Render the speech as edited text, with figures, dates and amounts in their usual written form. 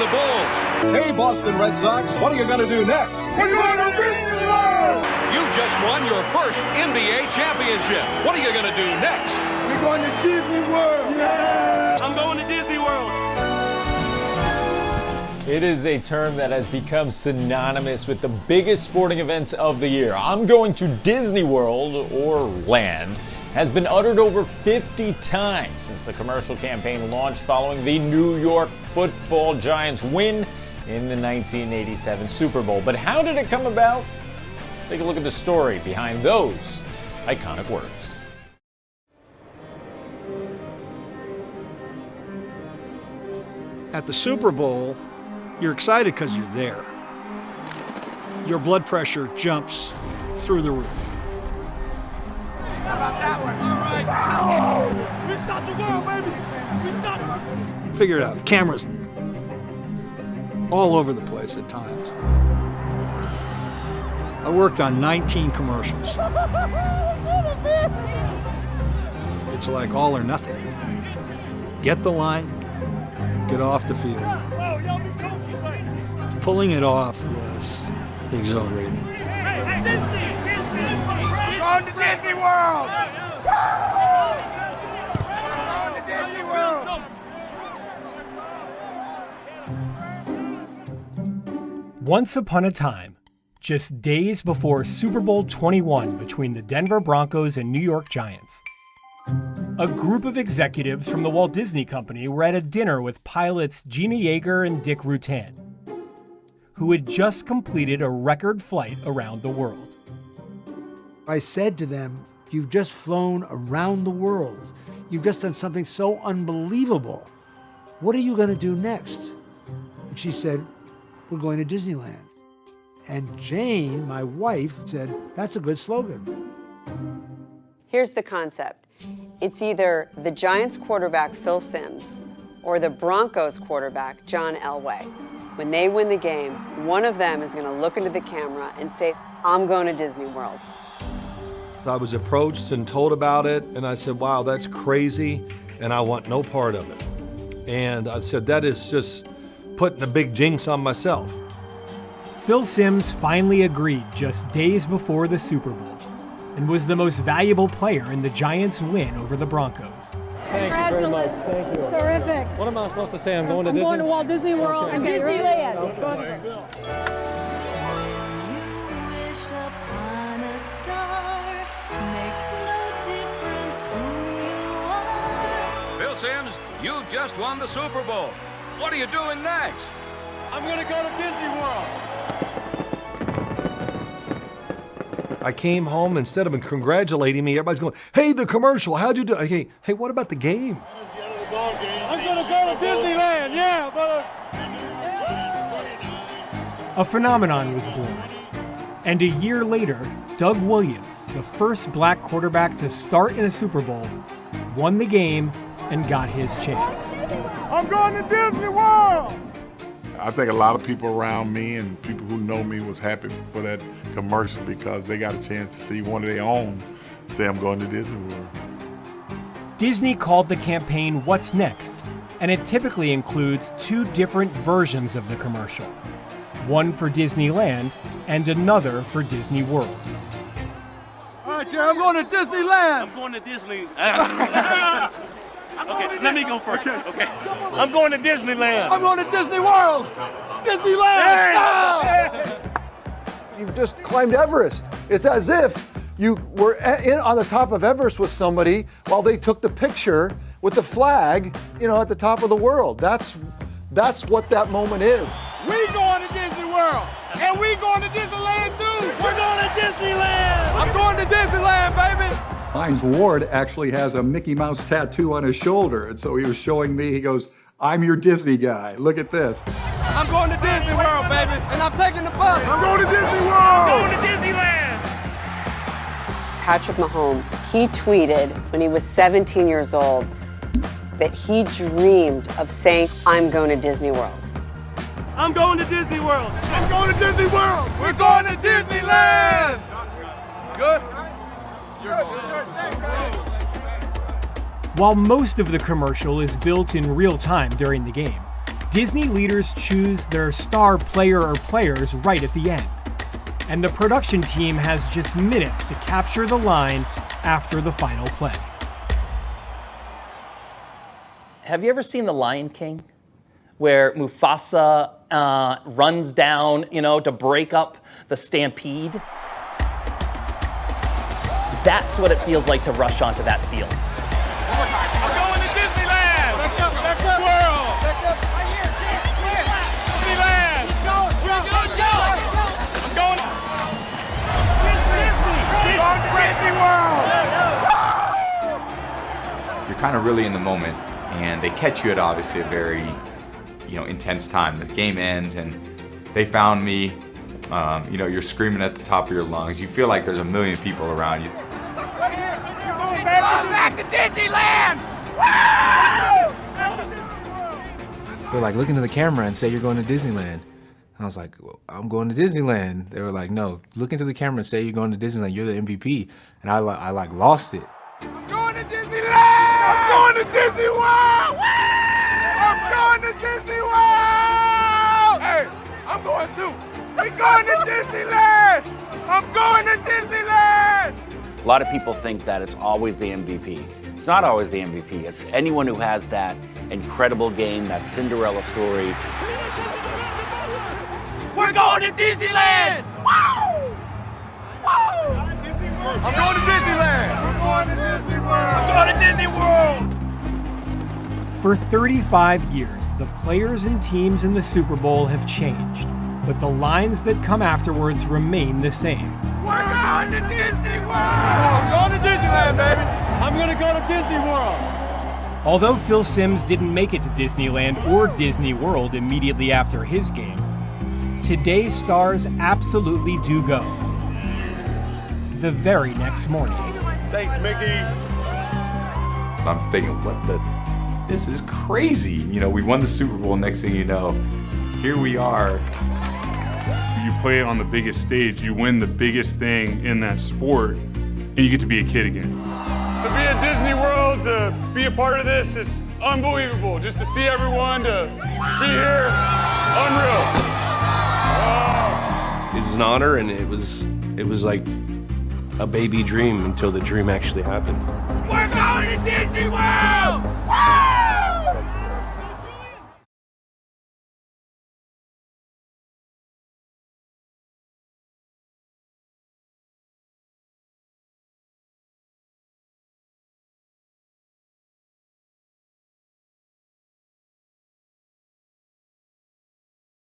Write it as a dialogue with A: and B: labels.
A: the Bulls.
B: Hey, Boston Red Sox, what are you going to do next?
A: We're going to Disney World! You just won your first NBA championship. What are you going to do next?
C: We're going to Disney World!
D: Yeah! I'm going to Disney World!
E: It is a term that has become synonymous with the biggest sporting events of the year. I'm going to Disney World, or land, has been uttered over 50 times since the commercial campaign launched following the New York Football Giants win in the 1987 Super Bowl. But how did it come about? Take a look at the story behind those iconic words.
F: At the Super Bowl, you're excited because you're there. Your blood pressure jumps through the roof.
D: How about that one? All right. We shot the world, baby. We shot the...
F: Figure it out. The cameras all over the place at times. I worked on 19 commercials. It's like all or nothing. Get the line, get off the field. Pulling it off was exhilarating.
D: Hey, Disney! We're going to Disney World! We're going to Disney World!
G: Once upon a time, just days before Super Bowl 21 between the Denver Broncos and New York Giants, a group of executives from the Walt Disney Company were at a dinner with pilots Gina Yeager and Dick Rutan, who had just completed a record flight around the world.
H: I said to them, you've just flown around the world. You've just done something so unbelievable. What are you going to do next? And she said, we're going to Disneyland. And Jane, my wife, said, that's a good slogan.
I: Here's the concept. It's either the Giants quarterback, Phil Simms, or the Broncos quarterback, John Elway. When they win the game, one of them is going to look into the camera and say, I'm going to Disney World.
J: I was approached and told about it, and I said, wow, that's crazy, and I want no part of it. And I said, that is just putting a big jinx on myself.
G: Phil Simms finally agreed just days before the Super Bowl and was the most valuable player in the Giants' win over the Broncos.
K: Thank you very much. Thank you. Terrific.
L: What am I supposed to say? I'm going to Disney?
K: I'm going to Walt Disney World and Disneyland. Okay.
A: Phil Simms, you've just won the Super Bowl. What are you doing next?
D: I'm going to go to Disney World.
J: I came home, instead of congratulating me, everybody's going, hey, the commercial, how'd you do? Hey, what about the game?
D: I'm going to go to Disneyland, yeah, brother.
G: A phenomenon was born. And a year later, Doug Williams, the first black quarterback to start in a Super Bowl, won the game and got his chance.
D: I'm going to Disney World!
M: I think a lot of people around me and people who know me was happy for that commercial because they got a chance to see one of their own say, I'm going to Disney World.
G: Disney called the campaign What's Next, and it typically includes two different versions of the commercial. One for Disneyland and another for Disney World.
D: All right, Jerry, I'm going to Disneyland.
L: I'm going to Disney. Okay, let me go first. Okay. I'm going to Disneyland.
D: I'm going to Disney World. Disneyland.
N: Hey! You've just climbed Everest. It's as if you were on the top of Everest with somebody while they took the picture with the flag, at the top of the world. That's what that moment is.
D: We going to Disney World, and we going to Disneyland too. We're going to Disneyland. I'm going to Disneyland, baby.
O: Hines Ward actually has a Mickey Mouse tattoo on his shoulder, and so he was showing me, he goes, I'm your Disney guy, look at this.
D: I'm going to Disney World, baby, and I'm taking the bus. I'm going to Disney World. I'm going to Disneyland.
I: Patrick Mahomes, he tweeted when he was 17 years old that he dreamed of saying, I'm going to Disney World.
D: I'm going to Disney World. I'm going to Disney World. We're going to Disneyland. Good.
G: While most of the commercial is built in real time during the game, Disney leaders choose their star player or players right at the end. And the production team has just minutes to capture the line after the final play.
P: Have you ever seen The Lion King, where Mufasa runs down, to break up the stampede? That's what it feels like to rush onto that field.
D: I'm going to Disneyland! Back up! World! Back up! Right here, Disneyland! Go, Joe! I'm going to Disney World!
Q: You're kind of really in the moment, and they catch you at obviously a very, intense time. The game ends, and they found me. You're screaming at the top of your lungs. You feel like there's a million people around you.
D: Back to Disneyland!
R: They were like, look into the camera and say you're going to Disneyland. I was like, well, I'm going to Disneyland. They were like, no, look into the camera and say you're going to Disneyland. You're the MVP. And I lost it.
D: I'm going to Disneyland! I'm going to Disney World! I'm going to Disney World! Hey, I'm going too. We're going to Disneyland! I'm going to Disneyland!
S: A lot of people think that it's always the MVP. It's not always the MVP. It's anyone who has that incredible game, that Cinderella story.
D: We're going to Disneyland! Woo! Woo! I'm going to Disneyland! We're going to Disney World! I'm going to Disney World!
G: For 35 years, the players and teams in the Super Bowl have changed, but the lines that come afterwards remain the same.
D: We're going to Disney World! I'm going to Disneyland, baby! I'm going to go to Disney World!
G: Although Phil Simms didn't make it to Disneyland or Disney World immediately after his game, today's stars absolutely do go. The very next morning.
D: Thanks, Mickey.
Q: I'm thinking, this is crazy. We won the Super Bowl. Next thing you know, here we are.
T: You play on the biggest stage, you win the biggest thing in that sport, and you get to be a kid again.
D: To be at Disney World, to be a part of this, it's unbelievable. Just to see everyone, to be here, unreal. Oh.
U: It was an honor, and it was like a baby dream until the dream actually happened.
D: We're going to Disney World!